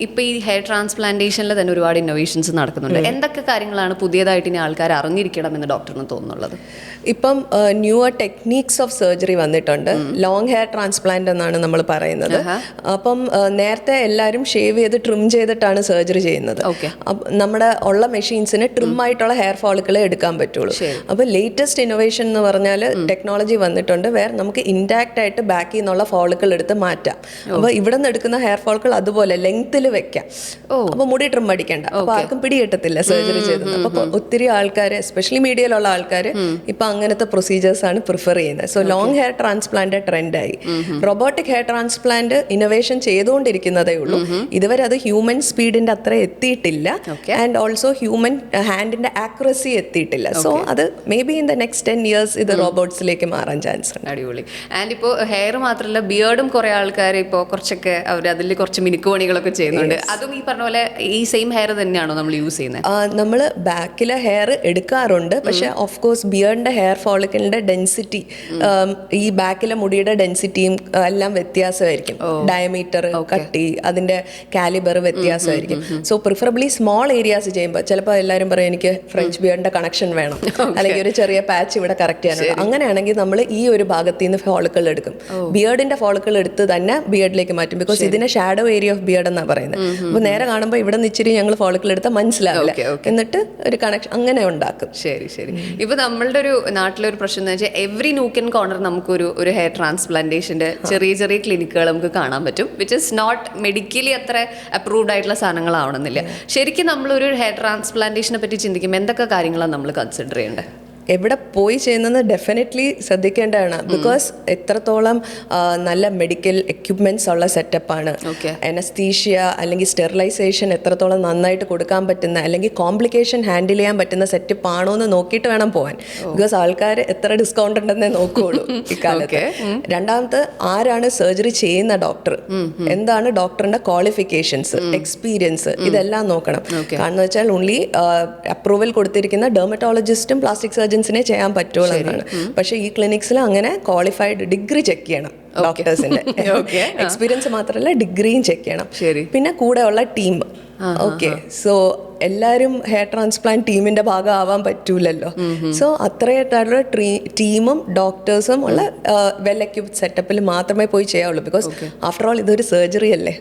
ഇപ്പോൾ ഈ ഹെയർ ട്രാൻസ്പ്ലാന്റേഷനിൽ തന്നെ ഒരുപാട് ഇന്നോവേഷൻസ് നടക്കുന്നുണ്ട്. എന്തൊക്കെ കാര്യങ്ങളാണ് പുതിയതായിട്ട് ഇനി ആൾക്കാർ അറിഞ്ഞിരിക്കണം എന്ന് ഡോക്ടറിന് തോന്നുന്നുള്ളത്? ഇപ്പം ന്യൂവർ ടെക്നീക്സ് ഓഫ് സർജറി വന്നിട്ടുണ്ട്. ലോങ് ഹെയർ ട്രാൻസ്പ്ലാന്റ് എന്നാണ് നമ്മൾ പറയുന്നത്. അപ്പം നേരത്തെ എല്ലാവരും ഷേവ് ചെയ്ത് ട്രിം ചെയ്തിട്ടാണ് സർജറി ചെയ്യുന്നത്. നമ്മുടെ ഉള്ള മെഷീൻസിന് ട്രിം ആയിട്ടുള്ള ഹെയർ ഫോളിക്കിളെ എടുക്കാൻ പറ്റുള്ളൂ. അപ്പോൾ ലേറ്റസ്റ്റ് ഇന്നോവേഷൻ എന്ന് പറഞ്ഞാൽ ടെക്നോളജി വന്നിട്ടുണ്ട് വേറെ നമുക്ക് ഇൻടാക്റ്റ് ആയിട്ട് ബാക്കിൽ നിന്നുള്ള ഫോളിക്കിൾ എടുത്ത് മാറ്റാം. അപ്പോൾ ഇവിടെ നിന്ന് എടുക്കുന്ന ഹെയർ ഫോളിക്കിൾ അതുപോലെ ലെങ്ത്തിൽ വെക്കാം. അപ്പൊ മുടി ട്രിം അടിക്കണ്ട. അപ്പൊ ആർക്കും പിടികിട്ടത്തില്ല സർജറി ചെയ്തത്. അപ്പൊ ഒത്തിരി ആൾക്കാർ എസ്പെഷ്യലി മീഡിയയിലുള്ള ആൾക്കാർ ഇപ്പൊ അങ്ങനത്തെ പ്രൊസീജിയേഴ്സ് ആണ് പ്രിഫർ ചെയ്യുന്നത്. സോ ലോങ് ഹെയർ ട്രാൻസ്പ്ലാന്റ് ട്രെൻഡായി. റോബോട്ടിക് ഹെയർ ട്രാൻസ്പ്ലാന്റ് ഇന്നോവേഷൻ ചെയ്തുകൊണ്ടിരിക്കുന്നതേ ഉള്ളൂ. ഇതുവരെ അത് ഹ്യൂമൻ സ്പീഡിന്റെ അത്ര എത്തിയിട്ടില്ല. ആൻഡ് ഓൾസോ ഹ്യൂമൻ ഹാൻഡിന്റെ ആക്യുറസി എത്തിയിട്ടില്ല. സോ അത് may be in the next 10 years ഇത് റോബോട്ട്സിലേക്ക് മാറാൻ ചാൻസ് ഉണ്ട്. അടിപൊളി. ആൻഡ് ഇപ്പോൾ ഹെയർ മാത്രമല്ല ബിയേർഡും കുറെ ആൾക്കാർ ഇപ്പോൾ കുറച്ചൊക്കെ അവർ അതിൽ കുറച്ച് മിനുക്കുപണികളൊക്കെ ചെയ്യുന്നുണ്ട്. അതും ഈ പറഞ്ഞ പോലെ ഈ സെയിം ഹെയർ തന്നെയാണോ നമ്മൾ യൂസ് ചെയ്യുന്നത്? നമ്മൾ ബാക്കിലെ ഹെയർ എടുക്കാറുണ്ട്. പക്ഷെ ഓഫ് കോഴ്സ് ബിയർഡിന്റെ ഹെയർ ഫോളിക്കിളിന്റെ ഡെൻസിറ്റി ഈ ബാക്കിലെ മുടിയുടെ ഡെൻസിറ്റിയും എല്ലാം വ്യത്യാസമായിരിക്കും. ഡയമീറ്റർ, കട്ടി, അതിന്റെ കാലിബർ വ്യത്യാസമായിരിക്കും. സോ പ്രിഫറബിളി സ്മോൾ ഏരിയാസ് ചെയ്യുമ്പോൾ ചിലപ്പോൾ എല്ലാവരും പറയും എനിക്ക് ഫ്രഞ്ച് ബിയർഡിന്റെ കണക്ഷൻ വേണം, അല്ലെങ്കിൽ ഒരു ചെറിയ പാച്ച് ഇവിടെ കറക്റ്റ് ചെയ്യാനുണ്ട്. അങ്ങനെയാണെങ്കിൽ നമ്മൾ ഈ ഒരു ഭാഗത്ത് നിന്ന് ഫോളിക്കിൾ എടുക്കും. ബിയർഡിന്റെ ഫോളിക്കിൾ എടുത്ത് തന്നെ ബിയർഡിലേക്ക് മാറ്റും. ബിക്കോസ് ഇതിനെ ഷാഡോ ഏരിയ ഓഫ് ബിയർഡ് എന്നാണ് പറയുന്നത്. അപ്പൊ നേരെ കാണുമ്പോൾ ഇവിടെ നിന്ന് ഇച്ചിരി ഞങ്ങൾ ഫോളിക്കിൾ എടുത്താൽ മനസ്സിലാവില്ല. എന്നിട്ട് ഒരു കണക്ഷൻ അങ്ങനെ ഉണ്ടാക്കും. ശരി ശരി. ഇപ്പൊ നമ്മളുടെ ഒരു നാട്ടിലൊരു പ്രശ്നം എന്ന് വെച്ചാൽ എവറി നൂക്ക് ആൻഡ് കോർണർ നമുക്കൊരു ഹെയർ ട്രാൻസ്പ്ലാന്റേഷന്റെ ചെറിയ ചെറിയ ക്ലിനിക്കുകൾ നമുക്ക് കാണാൻ പറ്റും. വിച്ച് ഇസ് നോട്ട് മെഡിക്കലി അത്ര അപ്രൂവ്ഡ് ആയിട്ടുള്ള സാധനങ്ങളാവണമെന്നില്ല. ശരിക്കും നമ്മളൊരു ഹെയർ ട്രാൻസ്പ്ലാന്റേഷനെ പറ്റി ചിന്തിക്കുമ്പോൾ എന്തൊക്കെ കാര്യങ്ങളാണ് നമ്മൾ കൺസിഡർ ചെയ്യേണ്ടത്? എവിടെ പോയി ചെയ്യുന്നത് ഡെഫിനറ്റ്ലി ശ്രദ്ധിക്കേണ്ടതാണ്. ബിക്കോസ് എത്രത്തോളം നല്ല മെഡിക്കൽ എക്യുപ്മെന്റ്സ് ഉള്ള സെറ്റപ്പാണ്. അനസ്തീഷ്യ അല്ലെങ്കിൽ സ്റ്റെറിലൈസേഷൻ എത്രത്തോളം നന്നായിട്ട് കൊടുക്കാൻ പറ്റുന്ന അല്ലെങ്കിൽ കോംപ്ലിക്കേഷൻ ഹാൻഡിൽ ചെയ്യാൻ പറ്റുന്ന സെറ്റപ്പ് ആണോ എന്ന് നോക്കിയിട്ട് വേണം പോകാൻ. ബിക്കോസ് ആൾക്കാർ എത്ര ഡിസ്കൗണ്ട് ഉണ്ടെന്നേ നോക്കുകയുള്ളൂ ഇക്കാലത്ത്. രണ്ടാമത്തെ ആരാണ് സർജറി ചെയ്യുന്ന ഡോക്ടർ, എന്താണ് ഡോക്ടറിന്റെ ക്വാളിഫിക്കേഷൻസ്, എക്സ്പീരിയൻസ്, ഇതെല്ലാം നോക്കണം. കാരണം വെച്ചാൽ ഓൺലി അപ്രൂവൽ കൊടുത്തിരിക്കുന്ന ഡെർമറ്റോളജിസ്റ്റും പ്ലാസ്റ്റിക് സർജൻസിനെ ചെയ്യാൻ പറ്റുള്ളൂ എന്നാണ്. പക്ഷെ ഈ ക്ലിനിക്സിൽ അങ്ങനെ ക്വാളിഫൈഡ് ഡിഗ്രി ചെക്ക് ചെയ്യണം. ഡോക്ടേഴ്സിന്റെ എക്സ്പീരിയൻസ് മാത്രമല്ല ഡിഗ്രിയും ചെക്ക് ചെയ്യണം. പിന്നെ കൂടെയുള്ള ടീം. ഓക്കെ, സോ എല്ലാവരും ഹെയർ ട്രാൻസ്പ്ലാന്റ് ടീമിന്റെ ഭാഗമാവാൻ പറ്റൂലല്ലോ. സോ അത്രയായിട്ടുള്ള ടീമും ഡോക്ടേഴ്സും ഉള്ള വെൽ എക്യുപ്ഡ് സെറ്റപ്പിൽ മാത്രമേ പോയി ചെയ്യാവുള്ളൂ. ബിക്കോസ് ആഫ്റ്റർ ഓൾ ഇതൊരു സർജറി അല്ലേ.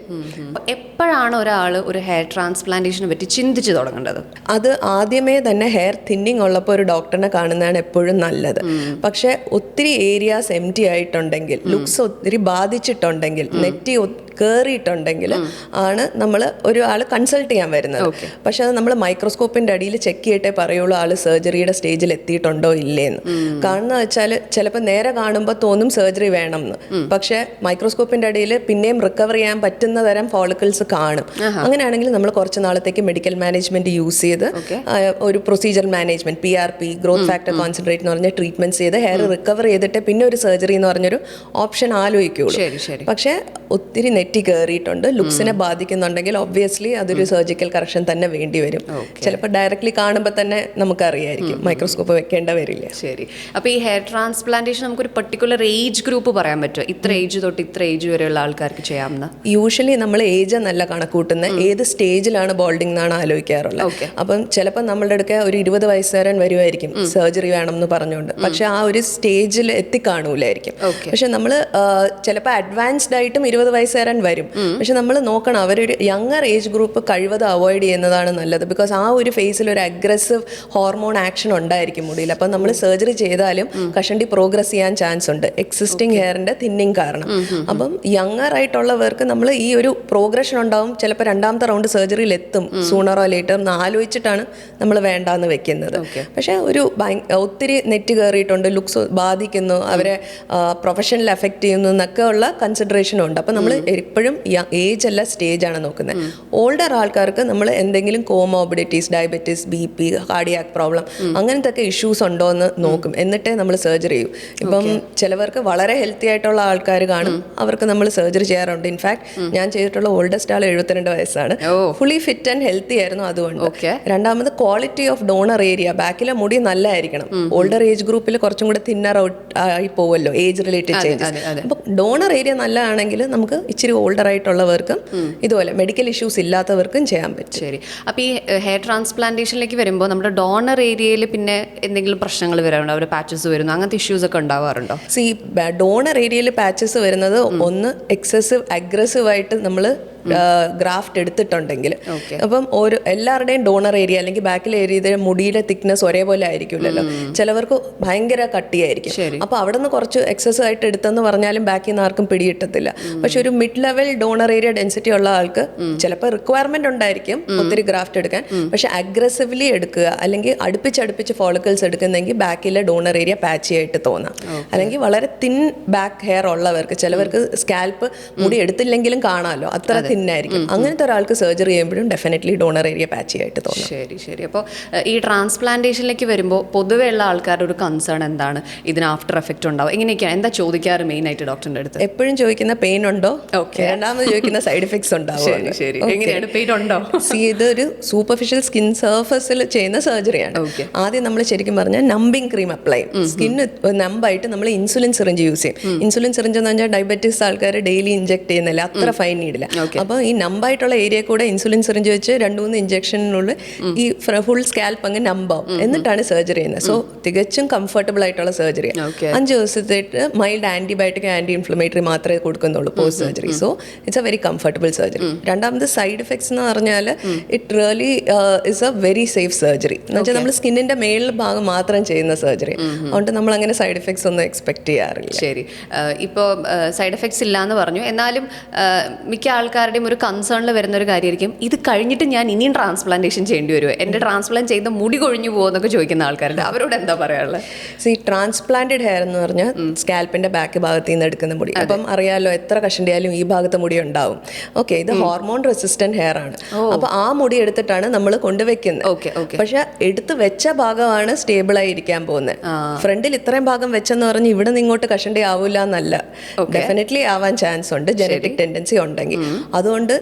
എപ്പോഴാണ് ഒരാൾ ഒരു ഹെയർ ട്രാൻസ്പ്ലാന്റേഷനെ പറ്റി ചിന്തിച്ചു തുടങ്ങേണ്ടത്? അത് ആദ്യമേ തന്നെ ഹെയർ തിന്നിങ് ഉള്ളപ്പോൾ ഒരു ഡോക്ടറിനെ കാണുന്നതാണ് എപ്പോഴും നല്ലത്. പക്ഷെ ഒത്തിരി ഏരിയാസ് എം ടി ആയിട്ടുണ്ടെങ്കിൽ, ലുക്സ് ഒത്തിരി ബാധിച്ചിട്ടുണ്ടെങ്കിൽ, നെറ്റി കയറിയിട്ടുണ്ടെങ്കിൽ ആണ് നമ്മൾ ഒരാൾ കൺസൾട്ട് ചെയ്യാൻ വരുന്നത്. പക്ഷെ അത് നമ്മൾ മൈക്രോസ്കോപ്പിന്റെ അടിയിൽ ചെക്ക് ചെയ്തിട്ടേ പറയുള്ളൂ ആൾ സർജറിയുടെ സ്റ്റേജിൽ എത്തിയിട്ടുണ്ടോ ഇല്ലേന്ന്. കാരണം വെച്ചാൽ ചിലപ്പോൾ നേരെ കാണുമ്പോൾ തോന്നും സർജറി വേണം എന്ന്, പക്ഷെ മൈക്രോസ്കോപ്പിന്റെ അടിയിൽ പിന്നെയും റിക്കവർ ചെയ്യാൻ പറ്റുന്ന തരം ഫോളിക്കിൾസ് കാണും. അങ്ങനെയാണെങ്കിൽ നമ്മൾ കുറച്ച് നാളത്തേക്ക് മെഡിക്കൽ മാനേജ്മെന്റ് യൂസ് ചെയ്ത് ഒരു procedure management, PRP, growth factor concentrate എന്ന് പറഞ്ഞ ട്രീറ്റ്മെന്റ് ചെയ്ത് ഹെയർ റിക്കവർ ചെയ്തിട്ട് പിന്നെ ഒരു സർജറി എന്ന് പറഞ്ഞൊരു ഓപ്ഷൻ ആലോചിക്കുള്ളൂ. പക്ഷെ ഒത്തിരി നെറ്റി കയറിയിട്ടുണ്ട്, ലുക്സിനെ ബാധിക്കുന്നുണ്ടെങ്കിൽ ഒബ്വിയസ്ലി അതൊരു സർജിക്കൽ കറക്ഷൻ തന്നെ വേണ്ടി വരും. ചിലപ്പോൾ ഡയറക്ട്ലി കാണുമ്പോൾ തന്നെ നമുക്കറിയായിരിക്കും, മൈക്രോസ്കോപ്പ് വെക്കേണ്ട വരില്ല. ശരി. അപ്പോൾ ഈ ഹെയർ ട്രാൻസ്പ്ലാന്റേഷൻ നമുക്കൊരു പർട്ടിക്കുലർ ഏജ് ഗ്രൂപ്പ് പറയാൻ പറ്റുമോ? ഇത്ര ഏജ് തൊട്ട് ഇത്ര ഏജ് വരെയുള്ള ആൾക്കാർക്ക് ചെയ്യാവുന്ന? യൂഷ്വലി നമ്മൾ ഏജ് എന്നല്ല കണക്കൂട്ടുന്നത്, ഏത് സ്റ്റേജിലാണ് ബോൾഡിംഗ് എന്നാണ് ആലോചിക്കാറുള്ളത്. അപ്പം ചിലപ്പോൾ നമ്മളുടെ അടുക്ക ഒരു 20 വയസ്സുകാരൻ വരുമായിരിക്കും സർജറി വേണം എന്ന് പറഞ്ഞുകൊണ്ട്, പക്ഷെ ആ ഒരു സ്റ്റേജിൽ എത്തിക്കാണൂലായിരിക്കും. പക്ഷെ നമ്മൾ ചിലപ്പോൾ അഡ്വാൻസ്ഡ് ആയിട്ടും 20 വയസ്സുകാരൻ വരും. പക്ഷെ നമ്മൾ നോക്കണം, അവരൊരു യങ്ങർ ഏജ് ഗ്രൂപ്പ് കഴിവത് അവോയ്ഡ് ചെയ്യുന്നതാണ് നല്ലത്. ബിക്കോസ് ആ ഒരു ഫേസിൽ ഒരു അഗ്രസീവ് ഹോർമോൺ ആക്ഷൻ ഉണ്ടായിരിക്കും മുടിയിൽ. അപ്പം നമ്മൾ സർജറി ചെയ്താലും കഷണ്ടി പ്രോഗ്രസ് ചെയ്യാൻ ചാൻസ് ഉണ്ട്, എക്സിസ്റ്റിംഗ് ഹെയറിന്റെ തിന്നിങ് കാരണം. അപ്പം യങ്ങർ ആയിട്ടുള്ളവർക്ക് നമ്മൾ ഈ ഒരു പ്രോഗ്രഷൻ ഉണ്ടാവും. ചിലപ്പോൾ രണ്ടാമത്തെ റൗണ്ട് സർജറിയിൽ എത്തും സൂണറോ ലേറ്റർ എന്ന് ആലോചിച്ചിട്ടാണ് നമ്മൾ വേണ്ടാന്ന് വെക്കുന്നത്. പക്ഷെ ഒരു ഒത്തിരി നെറ്റ് കയറിയിട്ടുണ്ട്, ലുക്സ് ബാധിക്കുന്നു, അവരെ പ്രൊഫഷണൽ എഫക്ട് ചെയ്യുന്നു എന്നൊക്കെ ഉള്ള കൺസിഡറേഷനും ഉണ്ട്. അപ്പം നമ്മൾ എപ്പോഴും ഏജ് അല്ല സ്റ്റേജ് ആണ് നോക്കുന്നത്. ഓൾഡർ ആൾക്കാർക്ക് നമ്മൾ എന്തെങ്കിലും comorbidities, diabetes, BP, cardiac problem അങ്ങനത്തെ ഒക്കെ ഇഷ്യൂസ് ഉണ്ടോ എന്ന് നോക്കും. എന്നിട്ടേ നമ്മൾ സർജറി ചെയ്യും. ഇപ്പം ചിലവർക്ക് വളരെ ഹെൽത്തി ആയിട്ടുള്ള ആൾക്കാർ കാണും, അവർക്ക് നമ്മൾ സർജറി ചെയ്യാറുണ്ട്. ഇൻഫാക്ട് ഞാൻ ചെയ്തിട്ടുള്ള ഓൾഡസ്റ്റ് ആൾ 72 വയസ്സാണ്. ഫുള്ളി ഫിറ്റ് ആൻഡ് ഹെൽത്തി ആയിരുന്നു. അതുകൊണ്ട് രണ്ടാമത് ക്വാളിറ്റി ഓഫ് ഡോണർ ഏരിയ, ബാക്കിലെ മുടി നല്ലതായിരിക്കണം. ഓൾഡർ ഏജ് ഗ്രൂപ്പിൽ കുറച്ചും കൂടെ തിന്നർ ഔട്ട് ആയി പോവല്ലോ ഏജ് റിലേറ്റഡ് ചേഞ്ചസ്. അപ്പൊ ഡോണർ ഏരിയ നല്ലതാണെങ്കിൽ നമുക്ക് ഇച്ചിരി ഓൾഡർ ആയിട്ടുള്ളവർക്കും ഇതുപോലെ മെഡിക്കൽ ഇഷ്യൂസ് ഇല്ലാത്തവർക്കും ചെയ്യാൻ പറ്റും. ശരി. അപ്പോൾ ഈ ഹെയർ ട്രാൻസ്പ്ലാന്റേഷനിലേക്ക് വരുമ്പോൾ നമ്മുടെ ഡോണർ ഏരിയയിൽ പിന്നെ എന്തെങ്കിലും പ്രശ്നങ്ങൾ വരാറുണ്ടോ? അവർ പാച്ചസ് വരുന്നു, അങ്ങനത്തെ ഇഷ്യൂസ് ഒക്കെ ഉണ്ടാവാറുണ്ടോ? ഡോണർ ഏരിയയിൽ പാച്ചസ് വരുന്നത് ഒന്ന് എക്സസീവ് അഗ്രസീവ് ആയിട്ട് നമ്മൾ ഗ്രാഫ്റ്റ് എടുത്തിട്ടുണ്ടെങ്കിൽ, അപ്പം എല്ലാവരുടെയും ഡോണർ ഏരിയ അല്ലെങ്കിൽ ബാക്കിലെ ഏരിയയുടെ മുടിയുടെ തിക്നെസ് ഒരേപോലെ ആയിരിക്കില്ലല്ലോ. ചിലവർക്ക് ഭയങ്കര കട്ടിയായിരിക്കും. അപ്പോൾ അവിടെ നിന്ന് കുറച്ച് എക്സസ് ആയിട്ട് എടുത്തെന്ന് പറഞ്ഞാലും ബാക്കിൽ നിന്ന് ആർക്കും പിടികിട്ടത്തില്ല. പക്ഷെ ഒരു mid level donor area density ഉള്ള ആൾക്ക് ചിലപ്പോൾ റിക്വയർമെന്റ് ഉണ്ടായിരിക്കും ഒത്തിരി ഗ്രാഫ്റ്റ് എടുക്കാൻ, പക്ഷെ അഗ്രസീവ്ലി എടുക്കുക അല്ലെങ്കിൽ അടുപ്പിച്ചടുപ്പിച്ച് ഫോളിക്കിൾസ് എടുക്കുന്നെങ്കിൽ ബാക്കിലെ ഡോണർ ഏരിയ പാച്ചി ആയിട്ട് തോന്നാം. അല്ലെങ്കിൽ വളരെ തിൻ ബാക്ക് ഹെയർ ഉള്ളവർക്ക്, ചിലവർക്ക് സ്കാൽപ്പ് മുടി എടുത്തില്ലെങ്കിലും കാണാമല്ലോ, അത്ര തിന്നായിരിക്കും. അങ്ങനത്തെ ഒരാൾക്ക് സർജറി ചെയ്യുമ്പോഴും ഡെഫിനറ്റ്ലി ഡോണർ ഏരിയ പാച്ചി ആയിട്ട് തോന്നും. ശരി. അപ്പോൾ ഈ ട്രാൻസ്പ്ലാന്റേഷനിലേക്ക് വരുമ്പോൾ പൊതുവെ ഉള്ള ആൾക്കാരുടെ ഒരു കൺസേൺ എന്താണ്? ഇതിന് ആഫ്റ്റർ എഫക്റ്റ് ഉണ്ടാവും എങ്ങനെയൊക്കെയാണ്? എന്താ ചോദിക്കാറ് മെയിൻ ആയിട്ട് ഡോക്ടറിന്റെ അടുത്ത്? എപ്പോഴും ചോദിക്കുന്ന പെയിൻ ഉണ്ടോ, രണ്ടാമത് ചോദിക്കുന്ന സൈഡ് എഫക്ട്സ് ഉണ്ടാവും. എങ്ങനെയാണ്, പെയിൻ ഉണ്ടോ? ഇതൊരു സൂപ്പർഫിഷ്യൽ സ്കിൻ സർഫസിൽ ചെയ്യുന്ന സർജറിയാണ്. ആദ്യം നമ്മൾ ശരിക്കും പറഞ്ഞാൽ നമ്പിങ് ക്രീം അപ്ലൈ ചെയ്യും. സ്കിൻ നമ്പായിട്ട് നമ്മൾ ഇൻസുലിൻ സിറിഞ്ച് യൂസ് ചെയ്യും. ഇൻസുലിൻ സിറിഞ്ച് എന്ന് പറഞ്ഞാൽ ഡയബറ്റീസ് ആൾക്കാർ ഡെയിലി ഇഞ്ചെക്ട് ചെയ്യുന്നില്ല, അത്ര ഫൈൻ നീഡില്ല. അപ്പോൾ ഈ നമ്പായിട്ടുള്ള ഏരിയ കൂടെ ഇൻസുലിൻ സിറിഞ്ച് വെച്ച് 2-3 ഇഞ്ചക്ഷനുള്ള ഈ ഫുൾ സ്കാൽപ്പ് അങ്ങ് നമ്പാവും, എന്നിട്ടാണ് സർജറി ചെയ്യുന്നത്. സോ തികച്ചും കംഫർട്ടബിൾ ആയിട്ടുള്ള സർജറി. 5 ദിവസത്തേക്ക് മൈൽഡ് ആന്റിബയോട്ടിക് ആന്റി ഇൻഫ്ലമേറ്ററി മാത്രമേ കൊടുക്കുന്നുള്ളൂ post surgery. So it's a very comfortable surgery. രണ്ടാമത് സൈഡ് എഫക്ട്സ് എന്ന് പറഞ്ഞാൽ it really is a very safe surgery. എന്ന് വെച്ചാൽ നമ്മൾ സ്കിന്നിന്റെ മേളിൽ ഭാഗം മാത്രം ചെയ്യുന്ന സർജറി, അതുകൊണ്ട് നമ്മൾ അങ്ങനെ സൈഡ് എഫക്ട്സ് ഒന്നും എക്സ്പെക്ട് ചെയ്യാറില്ല. ശരി. ഇപ്പോൾ സൈഡ് എഫക്ട്സ് ഇല്ല എന്ന് പറഞ്ഞു, എന്നാലും മിക്ക ആൾക്കാരുടെയും ഒരു കൺസേണിൽ വരുന്ന ഒരു കാര്യമായിരിക്കും, ഇത് കഴിഞ്ഞിട്ട് ഞാൻ ഇനിയും ട്രാൻസ്പ്ലാന്റേഷൻ ചെയ്യേണ്ടി വരുമോ, എൻ്റെ ട്രാൻസ്പ്ലാന്റ് ചെയ്ത മുടി കൊഴിഞ്ഞു പോകുമെന്നൊക്കെ ചോദിക്കുന്ന ആൾക്കാരുണ്ട്. അവരോട് എന്താ പറയാനുള്ളത്? ട്രാൻസ്പ്ലാന്റഡ് ഹെയർ എന്ന് പറഞ്ഞാൽ സ്കാൽപ്പിന്റെ ബാക്ക് ഭാഗത്ത് നിന്ന് എടുക്കുന്ന മുടി. അപ്പം അറിയാലോ, എത്ര കഷണ്ടിയാലും ഈ ഭാഗത്ത് മുടി ഉണ്ടാവും. ഓക്കെ, ഇത് ഹോർമോൺ റെസിസ്റ്റന്റ് ഹെയർ ആണ്. അപ്പൊ ആ മുടി എടുത്തിട്ടാണ് നമ്മൾ കൊണ്ടുവയ്ക്കുന്നത്. പക്ഷെ എടുത്ത് വെച്ച ഭാഗമാണ് സ്റ്റേബിൾ ആയി ഇരിക്കാൻ പോകുന്നത്. ഫ്രണ്ടിൽ ഇത്രയും ഭാഗം വെച്ചെന്ന് പറഞ്ഞ് ഇവിടെ നിന്ന് ഇങ്ങോട്ട് കഷണ്ടി ആവില്ല എന്നല്ല, ഡെഫിനറ്റ്ലി ആവാൻ ചാൻസ് ഉണ്ട്, ജനറ്റിക് ടെൻഡൻസി ഉണ്ടെങ്കിൽ. അതുകൊണ്ട്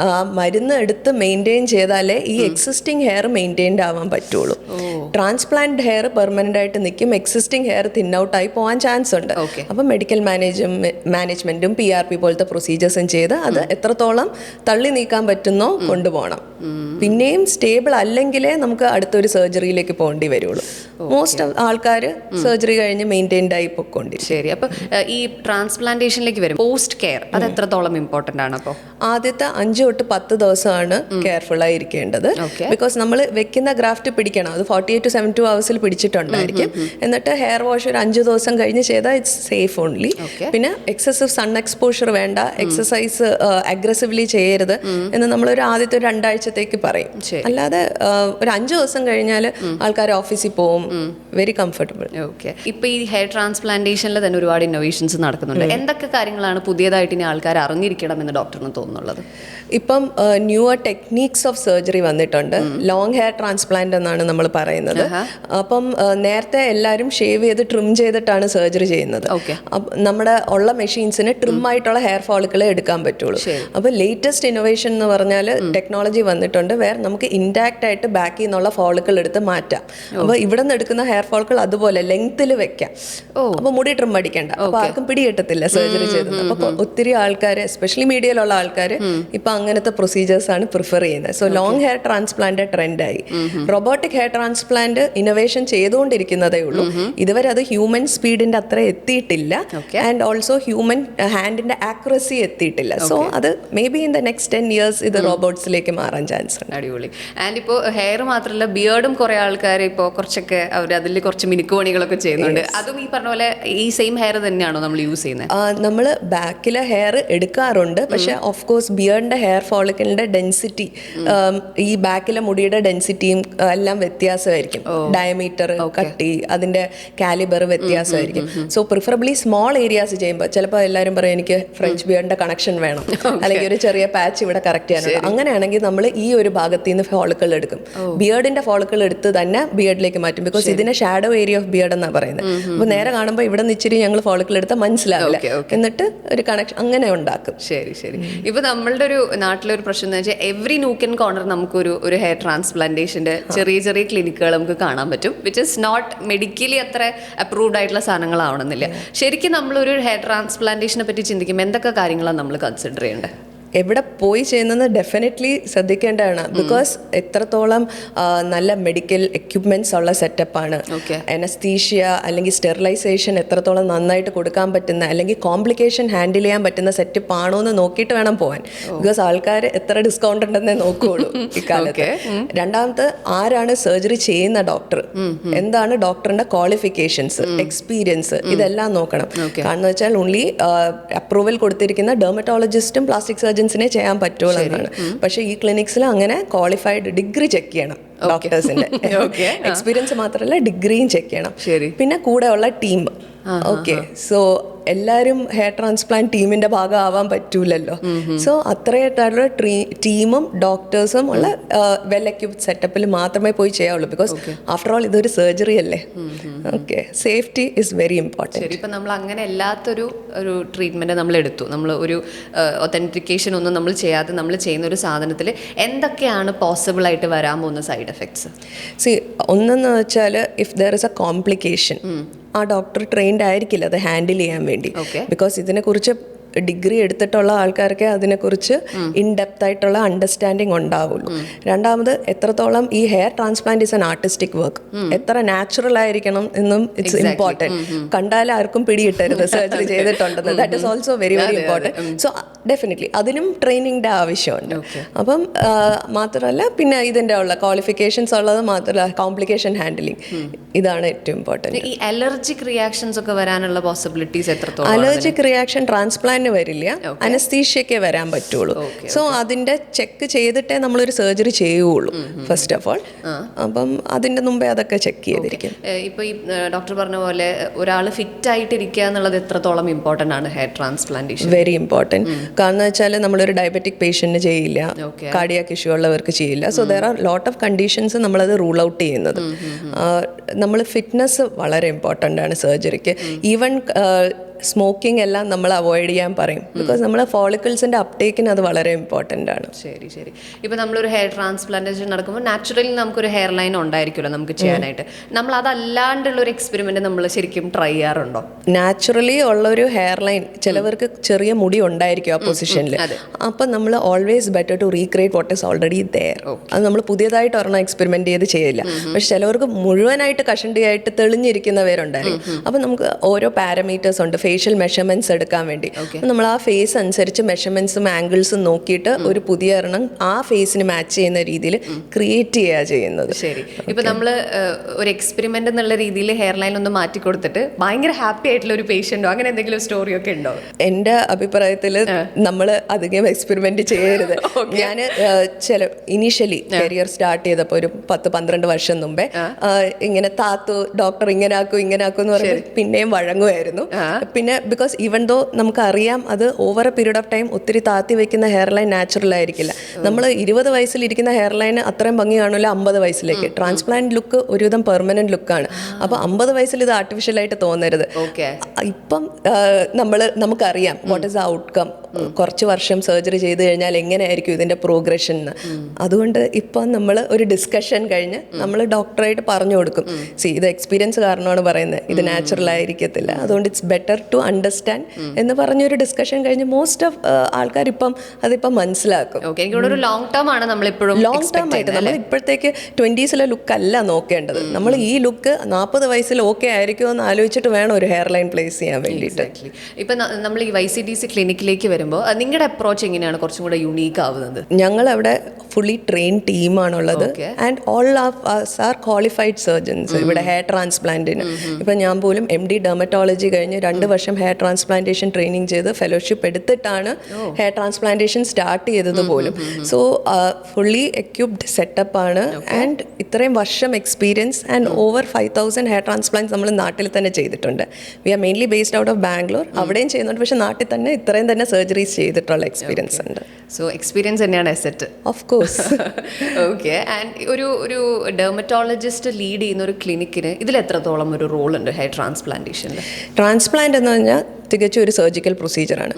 ആ മരുന്ന് എടുത്ത് മെയിൻറ്റെയിൻ ചെയ്താലേ ഈ എക്സിസ്റ്റിംഗ് ഹെയർ മെയിൻറ്റെയിൻഡ് ആവാൻ പറ്റുള്ളൂ. ട്രാൻസ്പ്ലാന്റ് ഹെയർ പെർമനന്റ് ആയിട്ട് നിൽക്കും, എക്സിസ്റ്റിംഗ് ഹെയർ തിൻ ഔട്ട് ആയി പോകാൻ ചാൻസ് ഉണ്ട്. അപ്പം മെഡിക്കൽ മാനേജ്മെന്റും PRP പോലത്തെ പ്രൊസീജിയേഴ്സും ചെയ്ത് അത് എത്രത്തോളം തള്ളി നീക്കാൻ പറ്റുന്നോ കൊണ്ടുപോകണം. പിന്നെയും സ്റ്റേബിൾ അല്ലെങ്കിലേ നമുക്ക് അടുത്തൊരു സർജറിയിലേക്ക് പോകേണ്ടി വരുള്ളൂ. മോസ്റ്റ് ആൾക്കാർ സർജറി കഴിഞ്ഞ് മെയിൻറ്റെയിൻഡ് ആയി പൊക്കോണ്ടിരിക്കും. ശരി. അപ്പോൾ ഈ ട്രാൻസ്പ്ലാന്റേഷനിലേക്ക് വരും പോസ്റ്റ് കെയർ, അത് എത്രത്തോളം ഇമ്പോർട്ടൻ്റ് ആണ്? അപ്പോൾ ആദ്യത്തെ 5 തൊട്ട് 10 ദിവസമാണ് കെയർഫുൾ ആയിരിക്കേണ്ടത്. ബിക്കോസ് നമ്മൾ വെക്കുന്ന ഗ്രാഫ്റ്റ് പിടിക്കണം, അത് 48 to 72 hours പിടിച്ചിട്ടുണ്ടായിരിക്കും. എന്നിട്ട് ഹെയർ വാഷ് ഒരു 5 ദിവസം കഴിഞ്ഞ് ചെയ്താൽ ഇറ്റ്സ് സേഫ് ഓൺലി. പിന്നെ എക്സസീവ് സൺ എക്സ്പോഷർ വേണ്ട, എക്സസൈസ് അഗ്രസീവ്ലി ചെയ്യരുത് എന്ന് നമ്മളൊരു ആദ്യത്തെ 2 ആഴ്ചത്തേക്ക് പറയും. അല്ലാതെ ഒരു 5 ദിവസം കഴിഞ്ഞാൽ ആൾക്കാർ ഓഫീസിൽ പോകും, വെരി കംഫർട്ടബിൾ. ഓക്കെ. ഇപ്പോൾ ഈ ഹെയർ ട്രാൻസ്പ്ലാന്റേഷനിൽ തന്നെ ഒരുപാട് ഇന്നോവേഷൻസ് നടക്കുന്നുണ്ട്. എന്തൊക്കെ കാര്യങ്ങളാണ് പുതിയതായിട്ട് ഇനി ആൾക്കാർ അറിഞ്ഞിരിക്കണം എന്ന് ഡോക്ടറിന് തോന്നുന്നുള്ളത്? ഇപ്പം ന്യൂവർ ടെക്നീക്സ് ഓഫ് സർജറി വന്നിട്ടുണ്ട്. ലോങ് ഹെയർ ട്രാൻസ്പ്ലാന്റ് എന്നാണ് നമ്മൾ പറയുന്നത്. അപ്പം നേരത്തെ എല്ലാവരും ഷേവ് ചെയ്ത് ട്രിം ചെയ്തിട്ടാണ് സർജറി ചെയ്യുന്നത്. നമ്മുടെ ഉള്ള മെഷീൻസിന് ട്രിം ആയിട്ടുള്ള ഹെയർ ഫോളിക്കിളെ എടുക്കാൻ പറ്റുള്ളൂ. അപ്പോൾ ലേറ്റസ്റ്റ് ഇന്നോവേഷൻ എന്ന് പറഞ്ഞാൽ ടെക്നോളജി വന്നിട്ടുണ്ട്, വേറെ നമുക്ക് ഇൻടാക്ട് ആയിട്ട് ബാക്കിൽ നിന്നുള്ള ഫോളിക്കിൾ എടുത്ത് മാറ്റാം. അപ്പോൾ ഇവിടെ നിന്ന് എടുക്കുന്ന ഹെയർ ഫോളിക്കിൾ അതുപോലെ ലെങ്ത്തിൽ വെക്കാം. അപ്പോൾ മുടി ട്രിം അടിക്കേണ്ട, അപ്പോൾ ആർക്കും പിടികിട്ടത്തില്ല സർജറി ചെയ്തത്. അപ്പോൾ ഒത്തിരി ആൾക്കാർ, എസ്പെഷ്യലി മീഡിയയിലുള്ള ആൾക്കാർ ഇപ്പം അങ്ങനത്തെ പ്രൊസീജിയേഴ്സ് ആണ് പ്രിഫർ ചെയ്യുന്നത്. സോ ലോങ് ഹെയർ ട്രാൻസ്പ്ലാന്റ് ട്രെൻഡായി. റോബോട്ടിക് ഹെയർ ട്രാൻസ്പ്ലാന്റ് ഇന്നോവേഷൻ ചെയ്തുകൊണ്ടിരിക്കുന്നതേ ഉള്ളൂ. ഇതുവരെ അത് ഹ്യൂമൻ സ്പീഡിന്റെ അത്ര എത്തിയിട്ടില്ല, ആൻഡ് ഓൾസോ ഹ്യൂമൻ ഹാൻഡിന്റെ ആക്യുറസി എത്തിയിട്ടില്ല. സോ അത് may be in the next 10 years ഇത് റോബോട്ട്സിലേക്ക് മാറാൻ ചാൻസ് ഉണ്ട്. അടിപൊളി. ആൻഡ് ഇപ്പോൾ ഹെയർ മാത്രമല്ല, ബിയേർഡും കുറേ ആൾക്കാർ ഇപ്പോൾ കുറച്ചൊക്കെ അവർ അതിൽ കുറച്ച് മിനുക്കുപണികളൊക്കെ ചെയ്യുന്നുണ്ട്. അതും ഈ പറഞ്ഞ പോലെ ഈ സെയിം ഹെയർ തന്നെയാണോ നമ്മൾ യൂസ് ചെയ്യുന്നത്? നമ്മൾ ബാക്കിലെ ഹെയർ എടുക്കാറുണ്ട്, പക്ഷെ ഓഫ് കോഴ്സ് ബിയേർഡിന്റെ ഹെയർ ഫോളിക്കിളിന്റെ ഡെൻസിറ്റി, ഈ ബാക്കിലെ മുടിയുടെ ഡെൻസിറ്റിയും എല്ലാം വ്യത്യാസമായിരിക്കും. ഡയമീറ്റർ, കട്ടി, അതിന്റെ കാലിബർ വ്യത്യാസമായിരിക്കും. സോ പ്രിഫറബിളി സ്മോൾ ഏരിയാസ് ചെയ്യുമ്പോൾ ചിലപ്പോൾ എല്ലാവരും പറയും എനിക്ക് ഫ്രഞ്ച് ബിയേർഡിന്റെ കണക്ഷൻ വേണം, അല്ലെങ്കിൽ ഒരു ചെറിയ പാച്ച് ഇവിടെ കറക്റ്റ് ചെയ്യാനുണ്ട്. അങ്ങനെയാണെങ്കിൽ നമ്മൾ ഈ ഒരു ഭാഗത്ത് നിന്ന് ഫോളിക്കിൾ എടുക്കും, ബിയേർഡിന്റെ ഫോളിക്കിൾ എടുത്ത് തന്നെ ബിയേർഡിലേക്ക് മാറ്റും. ബിക്കോസ് ബിക്കോസ് ഇതിനെ ഷാഡോ ഏരിയ ഓഫ് ബിയർഡ് എന്നാണ് പറയുന്നത്. അപ്പോൾ നേരെ കാണുമ്പോൾ ഇവിടെ നിന്ന് ഇച്ചിരി ഞങ്ങൾ ഫോളിക്കിൾ എടുത്താൽ മനസ്സിലാവില്ല, എന്നിട്ട് ഒരു കണക്ഷൻ അങ്ങനെ ഉണ്ടാക്കും. ശരി ശരി. ഇപ്പൊ നമ്മളുടെ ഒരു നാട്ടിലൊരു പ്രശ്നം എന്ന് വെച്ചാൽ എവറി നൂക്ക് ആൻഡ് കോർണർ നമുക്കൊരു ഒരു ഹെയർ ട്രാൻസ്പ്ലാന്റേഷന്റെ ചെറിയ ചെറിയ ക്ലിനിക്കുകൾ നമുക്ക് കാണാൻ പറ്റും, വിച്ച് ഇസ് നോട്ട് മെഡിക്കലി അത്ര അപ്രൂവ്ഡ് ആയിട്ടുള്ള സാധനങ്ങളാവണമെന്നില്ല. ശരിക്കും നമ്മളൊരു ഹെയർ ട്രാൻസ്പ്ലാന്റേഷനെ പറ്റി ചിന്തിക്കുമ്പോൾ എന്തൊക്കെ കാര്യങ്ങളാണ് നമ്മൾ കൺസിഡർ ചെയ്യേണ്ടത്? എവിടെ പോയി ചെയ്യുന്നത് ഡെഫിനറ്റ്ലി ശ്രദ്ധിക്കേണ്ടതാണ്. ബിക്കോസ് എത്രത്തോളം നല്ല മെഡിക്കൽ എക്യുപ്മെന്റ്സ് ഉള്ള സെറ്റപ്പാണ്, അനസ്തീഷ്യ അല്ലെങ്കിൽ സ്റ്റെറിലൈസേഷൻ എത്രത്തോളം നന്നായിട്ട് കൊടുക്കാൻ പറ്റുന്ന അല്ലെങ്കിൽ കോംപ്ലിക്കേഷൻ ഹാൻഡിൽ ചെയ്യാൻ പറ്റുന്ന സെറ്റപ്പ് ആണോ എന്ന് നോക്കിയിട്ട് വേണം പോകാൻ. ബിക്കോസ് ആൾക്കാർ എത്ര ഡിസ്കൗണ്ട് ഉണ്ടെന്നേ നോക്കുകയുള്ളൂ ഇക്കാലത്ത്. രണ്ടാമത്തെ, ആരാണ് സർജറി ചെയ്യുന്ന ഡോക്ടർ, എന്താണ് ഡോക്ടറിന്റെ ക്വാളിഫിക്കേഷൻസ്, എക്സ്പീരിയൻസ്, ഇതെല്ലാം നോക്കണം. കാരണം വെച്ചാൽ ഓൺലി അപ്രൂവൽ കൊടുത്തിരിക്കുന്ന ഡെർമറ്റോളജിസ്റ്റും പ്ലാസ്റ്റിക് സർജൻസിനെ ചെയ്യാൻ പറ്റുള്ളൂ എന്നാണ്. പക്ഷേ ഈ ക്ലിനിക്സിൽ അങ്ങനെ ക്വാളിഫൈഡ് ഡിഗ്രി ചെക്ക് ചെയ്യണം ഡോക്ടേഴ്സിന്റെ. എക്സ്പീരിയൻസ് മാത്രമല്ല ഡിഗ്രിയും ചെക്ക് ചെയ്യണം. പിന്നെ കൂടെ ഉള്ള ടീം. ഓക്കെ, സോ എല്ലാവരും ഹെയർ ട്രാൻസ്പ്ലാന്റ് ടീമിന്റെ ഭാഗമാവാൻ പറ്റൂലല്ലോ. സോ അത്രയായിട്ടുള്ള ടീമും ഡോക്ടേഴ്സും ഉള്ള വെൽ എക്യുപ്ഡ് സെറ്റപ്പിൽ മാത്രമേ പോയി ചെയ്യാവുള്ളൂ. ബിക്കോസ് ആഫ്റ്റർ ഓൾ ഇതൊരു സർജറി അല്ലേ. Okay, safety is very important. ഇപ്പം നമ്മൾ അങ്ങനെ അല്ലാത്തൊരു ഒരു ട്രീറ്റ്മെന്റ് നമ്മൾ എടുത്തു, നമ്മൾ ഒരു ഒത്തൻറ്റിക്കേഷൻ ഒന്നും നമ്മൾ ചെയ്യാതെ നമ്മൾ ചെയ്യുന്ന ഒരു സാധനത്തിൽ എന്തൊക്കെയാണ് പോസിബിൾ ആയിട്ട് വരാൻ പോകുന്ന സൈഡ് എഫക്ട്സ്? ഒന്നെന്ന് വെച്ചാൽ if there is A complication, ആ ഡോക്ടർ ട്രെയിൻഡ് ആയിരിക്കില്ല അത് ഹാൻഡിൽ ചെയ്യാൻ വേണ്ടി. ബിക്കോസ് ഇതിനെക്കുറിച്ച് ഡിഗ്രി എടുത്തിട്ടുള്ള ആൾക്കാർക്ക് അതിനെക്കുറിച്ച് ഇൻ ഡെപ്ത് ആയിട്ടുള്ള അണ്ടർസ്റ്റാൻഡിങ് ഉണ്ടാവുള്ളൂ. രണ്ടാമത്, എത്രത്തോളം ഈ hair transplant is an artistic work, എത്ര നാച്ചുറൽ ആയിരിക്കണം എന്നും ഇറ്റ്സ് ഇമ്പോർട്ടൻറ്റ്. കണ്ടാൽ ആർക്കും പിടിയിട്ടരുത് സർജറി ചെയ്തിട്ടുണ്ടെന്ന്. That is also very very important. So definitely അതിനും ട്രെയിനിങ്ങിൻ്റെ ആവശ്യമുണ്ട്. അപ്പം മാത്രമല്ല, പിന്നെ ഇതിൻ്റെ ഉള്ള ക്വാളിഫിക്കേഷൻസ് ഉള്ളത് മാത്രമല്ല, കോംപ്ലിക്കേഷൻ ഹാൻഡിലിംഗ്, ഇതാണ് ഏറ്റവും ഇമ്പോർട്ടൻറ്റ്. ഈ അലർജിക് റിയാക്ഷൻസ് ഒക്കെ വരാനുള്ള പോസിബിലിറ്റീസ് എത്രത്തോളം? അലർജിക് റിയാക്ഷൻ ട്രാൻസ്പ്ലാന്റ് വരില്ല, അനസ്തീഷ്യക്കേ വരാൻ പറ്റുള്ളൂ. സോ അതിന്റെ ചെക്ക് ചെയ്തിട്ടേ നമ്മളൊരു സർജറി ചെയ്യുള്ളൂ ഫസ്റ്റ് ഓഫ് ഓൾ. അപ്പം അതിന്റെ മുമ്പേ അതൊക്കെ ചെക്ക് ചെയ്തിരിക്കും. ഇപ്പൊ ഈ ഡോക്ടർ പറഞ്ഞ പോലെ ഒരാൾ ഫിറ്റ് ആയിട്ടിരിക്കുക എന്നുള്ളത് എത്രത്തോളം ഇമ്പോർട്ടന്റ് ആണ് ഹെയർ ട്രാൻസ്പ്ലാന്റേഷൻ? Very important. കാരണം വെച്ചാൽ നമ്മളൊരു ഡയബറ്റിക് പേഷ്യന്റിന് ചെയ്യില്ല, കാർഡിയാക് ഇഷ്യൂ ഉള്ളവർക്ക് ചെയ്യില്ല. So there are lot of conditions നമ്മളത് റൂൾ ഔട്ട് ചെയ്യുന്നത്. നമ്മൾ ഫിറ്റ്നസ് വളരെ ഇമ്പോർട്ടൻ്റ് ആണ് സർജറിക്ക്. ഈവൻ സ്മോക്കിംഗ് എല്ലാം നമ്മൾ അവോയ്ഡ് ചെയ്യാൻ പറയും. ബിക്കോസ് നമ്മൾ ഫോളിക്കിൾസിന്റെ അപ്ടേക്കിന് അത് വളരെ ഇമ്പോർട്ടൻ്റ് ആണ്. ശരി ശരി. ഇപ്പം നമ്മളൊരു ഹെയർ ട്രാൻസ്പ്ലാന്റേഷൻ നടക്കുമ്പോൾ നാച്ചുറലി നമുക്കൊരു ഹെയർ ലൈൻ ഉണ്ടായിരിക്കുമല്ലോ നമുക്ക് ചെയ്യാനായിട്ട്. നമ്മൾ അതല്ലാണ്ടുള്ള ഒരു എക്സ്പെരിമെന്റ് നമ്മൾ ശരിക്കും ട്രൈ ചെയ്യാറുണ്ടോ? നാച്ചുറലി ഉള്ളൊരു ഹെയർ ലൈൻ, ചിലവർക്ക് ചെറിയ മുടി ഉണ്ടായിരിക്കും ആ പൊസിഷനിൽ. അപ്പം നമ്മൾ always better to recreate what is already there. അത് നമ്മൾ പുതിയതായിട്ട് ഒരെണ്ണം എക്സ്പെരിമെന്റ് ചെയ്ത് ചെയ്യില്ല. പക്ഷെ ചിലവർക്ക് മുഴുവനായിട്ട് കഷണ്ടിയായിട്ട് തെളിഞ്ഞിരിക്കുന്നവരുണ്ടായിരിക്കും. അപ്പം നമുക്ക് ഓരോ പാരാമീറ്റേഴ്സ് ഉണ്ട് ഫേഷ്യൽ മെഷർമെന്റ്സ് എടുക്കാൻ വേണ്ടി. നമ്മൾ ആ ഫേസ് അനുസരിച്ച് മെഷർമെന്റ്സും ആംഗിൾസും നോക്കിയിട്ട് ഒരു പുതിയ എണ്ണം ആ ഫേസിന് മാച്ച് ചെയ്യുന്ന രീതിയിൽ ക്രിയേറ്റ് ചെയ്യുക ചെയ്യുന്നത്. ശരി. ഇപ്പൊ നമ്മൾ ഒരു എക്സ്പെരിമെന്റ് എന്നുള്ള രീതിയിൽ ഹെയർ ലൈൻ ഒന്ന് മാറ്റി കൊടുത്തിട്ട് ഭയങ്കര ഹാപ്പി ആയിട്ടുള്ള ഒരു പേഷ്യന്റോ അങ്ങനെ എന്തെങ്കിലും സ്റ്റോറി ഒക്കെ ഉണ്ടോ? എൻ്റെ അഭിപ്രായത്തിൽ നമ്മൾ അധികം എക്സ്പെരിമെന്റ് ചെയ്യരുത്. ഞാൻ ഇനീഷ്യലി കരിയർ സ്റ്റാർട്ട് ചെയ്തപ്പോൾ ഒരു 10-12 വർഷം മുമ്പേ ഇങ്ങനെ താത്തു ഡോക്ടർ ഇങ്ങനെ ആക്കും എന്ന് പറയുമ്പോൾ പിന്നെയും വഴങ്ങുമായിരുന്നു. പിന്നെ ബിക്കോസ് ഈവൻ ദോ നമുക്കറിയാം അത് over A period of time ഒത്തിരി താത്തി വെക്കുന്ന ഹെയർ ലൈൻ നാച്ചുറൽ ആയിരിക്കില്ല. നമ്മൾ 20 വയസ്സിലിരിക്കുന്ന ഹെയർ ലൈൻ അത്രയും ഭംഗി കാണില്ല 50 വയസ്സിലേക്ക്. ട്രാൻസ്പ്ലാന്റ് ലുക്ക് ഒരുവിധം പെർമനന്റ് ലുക്കാണ്. അപ്പോൾ 50 വയസ്സിൽ ഇത് ആർട്ടിഫിഷ്യലായിട്ട് തോന്നരുത്. ഇപ്പം നമുക്കറിയാം വാട്ട് ഈസ് ഔട്ട്കം. കുറച്ച് വർഷം സർജറി ചെയ്ത് കഴിഞ്ഞാൽ എങ്ങനെയായിരിക്കും ഇതിന്റെ പ്രോഗ്രഷൻ എന്ന്. അതുകൊണ്ട് ഇപ്പം നമ്മൾ ഒരു ഡിസ്കഷൻ കഴിഞ്ഞ് നമ്മൾ ഡോക്ടറായിട്ട് പറഞ്ഞു കൊടുക്കും, ഇത് എക്സ്പീരിയൻസ് കാരണമാണ് പറയുന്നത്, ഇത് നാച്ചുറൽ ആയിരിക്കത്തില്ല, അതുകൊണ്ട് ഇറ്റ്സ് ബെറ്റർ ടു അണ്ടർസ്റ്റാൻഡ് എന്ന് പറഞ്ഞൊരു ഡിസ്കഷൻ കഴിഞ്ഞ് മോസ്റ്റ് ഓഫ് ആൾക്കാർ അതിപ്പം മനസ്സിലാക്കും. ലോങ് ടേം ആണ് നമ്മളിപ്പോഴും ലോങ് ടേം ആയിട്ട് നമ്മൾ ഇപ്പോഴത്തേക്ക് 20s ലുക്ക് അല്ല നോക്കേണ്ടത്. നമ്മൾ ഈ ലുക്ക് 40 വയസ്സിൽ ഓക്കെ ആയിരിക്കുമോ എന്ന് ആലോചിച്ചിട്ട് വേണം ഒരു ഹെയർ ലൈൻ പ്ലേസ് ചെയ്യാൻ വേണ്ടിയിട്ട്. ഇപ്പൊ നമ്മൾ ഈ YCDC ക്ലിനിക്കിലേക്ക് വരുമ്പോൾ നിങ്ങളുടെ അപ്രോച്ച് എങ്ങനെയാണ് കുറച്ചും കൂടെ യുണീക്ക് ആവുന്നത്? ഞങ്ങൾ അവിടെ ഫുള്ളി ട്രെയിൻ ടീമാണുള്ളത് and all of us are qualified surgeons ഇവിടെ ഹെയർ ട്രാൻസ്പ്ലാന്റിന്. ഇപ്പം ഞാൻ പോലും MD ഡെർമറ്റോളജി കഴിഞ്ഞ് 2 വർഷം ഹെയർ ട്രാൻസ്പ്ലാന്റേഷൻ ട്രെയിനിങ് ചെയ്ത് ഫെലോഷിപ്പ് എടുത്തിട്ടാണ് ഹെയർ ട്രാൻസ്പ്ലാന്റേഷൻ സ്റ്റാർട്ട് ചെയ്തത് പോലും. സോ ഫുള്ളി എക്യുപ്ഡ് സെറ്റപ്പ് ആണ്. ആൻഡ് ഇത്രയും വർഷം experience and over 5,000 hair transplant നമ്മൾ നാട്ടിൽ തന്നെ ചെയ്തിട്ടുണ്ട്. We are mainly based out of Bangalore. അവിടെയും ചെയ്യുന്നുണ്ട്, പക്ഷേ നാട്ടിൽ തന്നെ ഇത്രയും തന്നെ സർജറീസ് ചെയ്തിട്ടുള്ള എക്സ്പീരിയൻസ് ഉണ്ട്. സോ എക്സ്പീരിയൻസ് തന്നെയാണ് asset. Of course. Okay. And ഒരു ഡെർമറ്റോളജിസ്റ്റ് ലീഡ് ചെയ്യുന്ന ഒരു ക്ലിനിക്കിന് ഇതിൽ എത്രത്തോളം ഒരു റോൾ ഉണ്ട് ഹെയർ ട്രാൻസ്പ്ലാന്റേഷനിൽ? ട്രാൻസ്പ്ലാന്റ് എന്ന് പറഞ്ഞാൽ തികച്ചും ഒരു സർജിക്കൽ പ്രൊസീജിയറാണ്.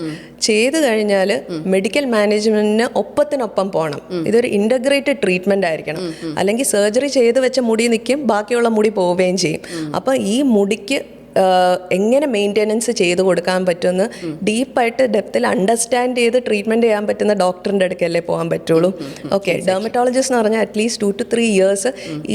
ചെയ്ത് കഴിഞ്ഞാൽ മെഡിക്കൽ മാനേജ്മെന്റിന് ഒപ്പത്തിനൊപ്പം പോകണം. ഇതൊരു ഇൻ്റഗ്രേറ്റഡ് ട്രീറ്റ്മെന്റ് ആയിരിക്കണം. അല്ലെങ്കിൽ സർജറി ചെയ്ത് വെച്ച മുടി നിൽക്കും, ബാക്കിയുള്ള മുടി പോവുകയും ചെയ്യും. അപ്പോൾ ഈ മുടിക്ക് എങ്ങനെ മെയിൻ്റെനൻസ് ചെയ്ത് കൊടുക്കാൻ പറ്റുമെന്ന് ഡീപ്പായിട്ട് ഡെപ്തിൽ അണ്ടർസ്റ്റാൻഡ് ചെയ്ത് ട്രീറ്റ്മെൻറ്റ് ചെയ്യാൻ പറ്റുന്ന ഡോക്ടറിൻ്റെ അടുക്കല്ലേ പോകാൻ പറ്റുള്ളൂ. ഓക്കെ, ഡെർമറ്റോളജിസ്റ്റ് എന്ന് പറഞ്ഞാൽ അറ്റ്ലീസ്റ്റ് 2 to 3 years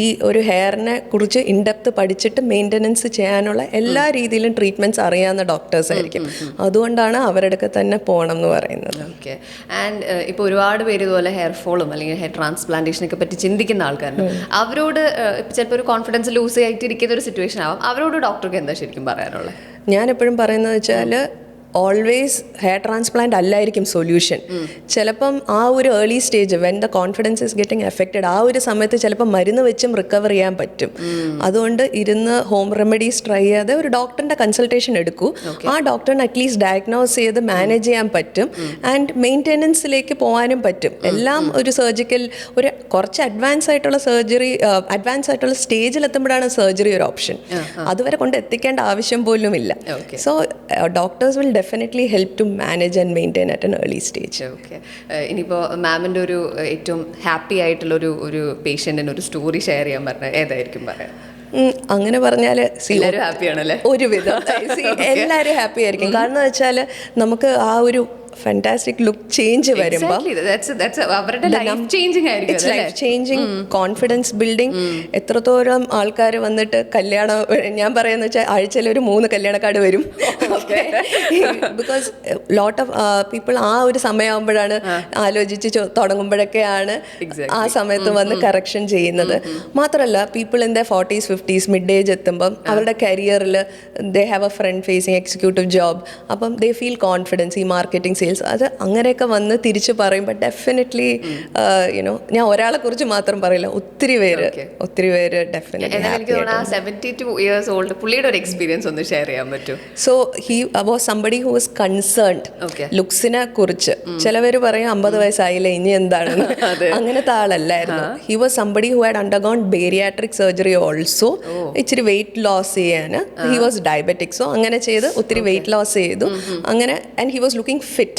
ഈ ഒരു ഹെയറിനെ കുറിച്ച് ഇൻഡെപ്ത് പഠിച്ചിട്ട് മെയിൻ്റെനൻസ് ചെയ്യാനുള്ള എല്ലാ രീതിയിലും ട്രീറ്റ്മെൻറ്റ്സ് അറിയാവുന്ന ഡോക്ടേഴ്സ് ആയിരിക്കും. അതുകൊണ്ടാണ് അവരുടെ അടുക്ക തന്നെ പോകണം എന്ന് പറയുന്നത്. ഓക്കെ. ആൻഡ് ഇപ്പോൾ ഒരുപാട് പേര് ഇതുപോലെ ഹെയർ ഫോളും അല്ലെങ്കിൽ ഹെയർ ട്രാൻസ്പ്ലാന്റേഷനൊക്കെ പറ്റി ചിന്തിക്കുന്ന ആൾക്കാരുണ്ട്. അവരോട് ചിലപ്പോൾ ഒരു കോൺഫിഡൻസ് ലൂസ് ആയിട്ടിരിക്കുന്ന ഒരു സിറ്റുവേഷൻ ആവാം. അവരോട് ഡോക്ടർക്ക് എന്താ ശരിക്കും പറയാനുള്ളത്? ഞാൻ എപ്പോഴും പറയുന്നത് വെച്ചാൽ ഓൾവേസ് ഹെയർ ട്രാൻസ്പ്ലാന്റ് അല്ലായിരിക്കും സൊല്യൂഷൻ. ചിലപ്പം ആ ഒരു early stage when the confidence is getting affected, ആ ഒരു സമയത്ത് ചിലപ്പോൾ മരുന്ന് വെച്ചും റിക്കവർ ചെയ്യാൻ പറ്റും. അതുകൊണ്ട് ഇരുന്ന് ഹോം റെമഡീസ് ട്രൈ ചെയ്യാതെ ഒരു ഡോക്ടറിൻ്റെ കൺസൾട്ടേഷൻ എടുക്കൂ. ആ ഡോക്ടറിന് അറ്റ്ലീസ്റ്റ് ഡയഗ്നോസ് ചെയ്ത് മാനേജ് ചെയ്യാൻ പറ്റും. ആൻഡ് മെയിൻ്റെനൻസിലേക്ക് പോകാനും പറ്റും. എല്ലാം ഒരു സർജിക്കൽ ഒരു കുറച്ച് അഡ്വാൻസ് ആയിട്ടുള്ള സർജറി, അഡ്വാൻസ് ആയിട്ടുള്ള സ്റ്റേജിൽ എത്തുമ്പോഴാണ് സർജറി ഒരു ഓപ്ഷൻ. അതുവരെ കൊണ്ട് എത്തിക്കേണ്ട ആവശ്യം പോലും ഇല്ല. So doctors will definitely help to manage and maintain at an early stage. Okay. ഇനിയിപ്പോൾ മാമിൻ്റെ ഒരു ഏറ്റവും ഹാപ്പി ആയിട്ടുള്ള ഒരു പേഷ്യൻറ്റിന് ഒരു സ്റ്റോറി ഷെയർ ചെയ്യാൻ പറഞ്ഞാൽ ഏതായിരിക്കും പറയാം? അങ്ങനെ പറഞ്ഞാൽ എല്ലാവരും ഹാപ്പിയാണല്ലേ? ഒരുവിധം എല്ലാവരും ഹാപ്പി ആയിരിക്കും. കാരണം വെച്ചാൽ നമുക്ക് ആ ഒരു ഫാന്റാസ്റ്റിക് ലുക്ക് ചേഞ്ച് വരുമ്പോൾ ചേഞ്ചിങ്, കോൺഫിഡൻസ് ബിൽഡിംഗ്. എത്രത്തോളം ആൾക്കാർ വന്നിട്ട് കല്യാണം, ഞാൻ പറയുന്നത് വെച്ചാൽ ആഴ്ചയിൽ ഒരു 3 കല്യാണക്കാട് വരും. ബിക്കോസ് ലോട്ട് ഓഫ് പീപ്പിൾ ആ ഒരു സമയമാകുമ്പോഴാണ് ആലോചിച്ച് തുടങ്ങുമ്പോഴൊക്കെയാണ് ആ സമയത്ത് വന്ന് കറക്ഷൻ ചെയ്യുന്നത്. മാത്രമല്ല people in the 40s 50s mid age എത്തുമ്പം അവരുടെ കരിയറിൽ they have a front facing executive job. അപ്പം ദേ ഫീൽ കോൺഫിഡൻസ് ഈ മാർക്കറ്റിംഗ് സെയിൽസ് അത് അങ്ങനെയൊക്കെ വന്ന് തിരിച്ച് പറയുമ്പോൾ ഡെഫിനറ്റ്ലി യുനോ ഞാൻ ഒരാളെ കുറിച്ച് മാത്രം പറയില്ല, ഒത്തിരി പേര് ഡെഫിനറ്റ്ലി. പുള്ളിയുടെ ഒരു എക്സ്പീരിയൻസ് ഒന്ന് ഷെയർ ചെയ്യാൻ പറ്റും? So he was somebody who was concerned ലുക്സിനെ കുറിച്ച്. ചിലവർ പറയും 50 വയസ്സായില്ല ഇനി എന്താണെന്ന്. അങ്ങനത്തെ ആളല്ലായിരുന്നു. He was somebody who had undergone bariatric surgery also. ഇച്ചിരി വെയിറ്റ് ലോസ് ചെയ്യാൻ. He was diabetic. സോ അങ്ങനെ ചെയ്ത് ഒത്തിരി വെയിറ്റ് ലോസ് ചെയ്തു അങ്ങനെ. And he was looking fit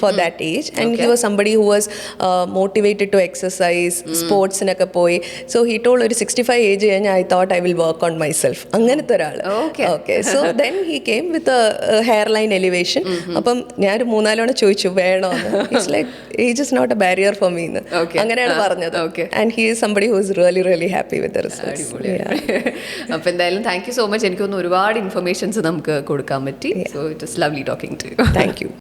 for that age and he was somebody who was motivated to exercise, sportsനൊക്കെ പോയി. So he told ഒരു 65 age കഴിഞ്ഞാൽ I thought I will work on myself. അങ്ങനത്തെ ഒരാൾ. Okay. So then he came with a hairline elevation. അപ്പം ഞാനൊരു 3-4 ചോദിച്ചു വേണോ എന്ന്. He's like age is not a barrier for me എന്ന് അങ്ങനെയാണ് പറഞ്ഞത്. And he is somebody who is really happy with the results. അപ്പോൾ എന്തായാലും താങ്ക് യു സോ മച്ച്. എനിക്കൊന്ന് ഒരുപാട് ഇൻഫർമേഷൻസ് നമുക്ക് കൊടുക്കാൻ പറ്റി. So it was lovely talking to you. Thank you.